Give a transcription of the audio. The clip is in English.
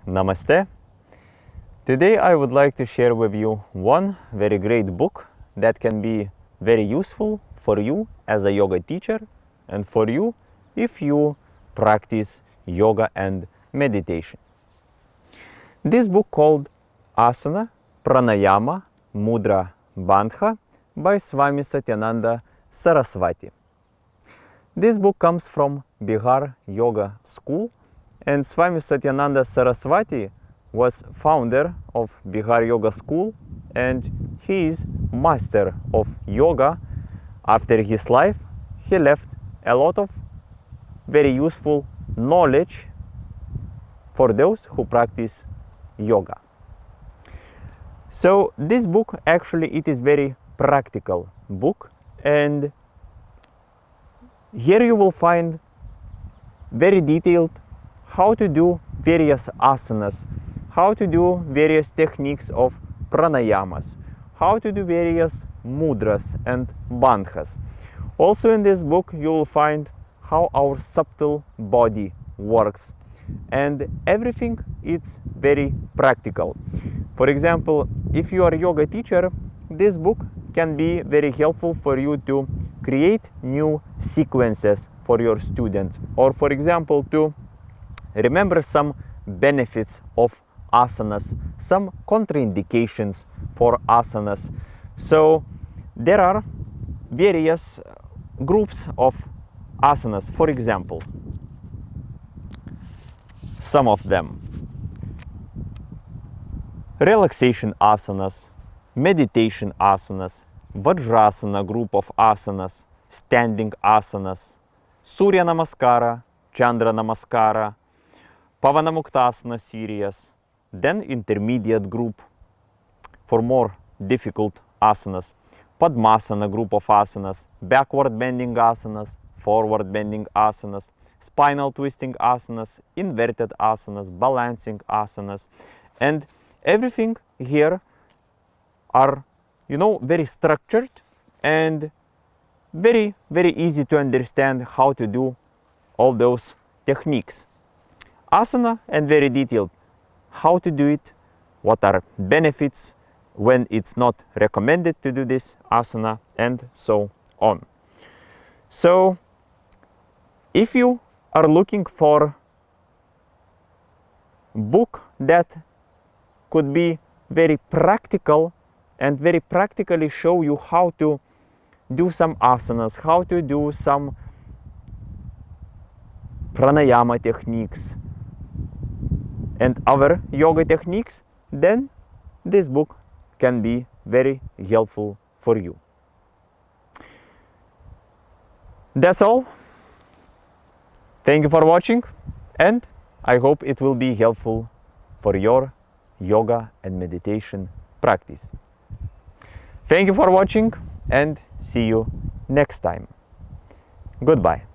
Namaste. Today I would like to share with you one very great book that can be very useful for you as a yoga teacher and for you if you practice yoga and meditation. This book called Asana Pranayama Mudra Bandha by Swami Satyananda Saraswati. This book comes from Bihar Yoga School, and Swami Satyananda Saraswati was founder of Bihar Yoga School, and he is master of yoga. After his life, he left a lot of very useful knowledge for those who practice yoga. So this book, actually, it is very practical book, and here you will find very detailed how to do various asanas, how to do various techniques of pranayamas, how to do various mudras and bandhas. Also in this book you will find how our subtle body works, and everything is very practical. For example, if you are a yoga teacher, this book can be very helpful for you to create new sequences for your students, or for example to remember some benefits of asanas, some contra-indications for asanas. So there are various groups of asanas. For example, some of them: relaxation asanas, meditation asanas, Vajrasana group of asanas, standing asanas, Surya Namaskara, Chandra Namaskara, Pavanamuktasana series, then intermediate group for more difficult asanas, Padmasana group of asanas, backward bending asanas, forward bending asanas, spinal twisting asanas, inverted asanas, balancing asanas, and everything here are, very structured and very easy to understand how to do all those techniques. Asana, and very detailed how to do it, what are benefits, when it's not recommended to do this asana, and so on. So if you are looking for a book that could be very practical and very practically show you how to do some asanas, how to do some pranayama techniques and other yoga techniques, then this book can be very helpful for you. That's all. Thank you for watching, and I hope it will be helpful for your yoga and meditation practice. Thank you for watching, and see you next time. Goodbye.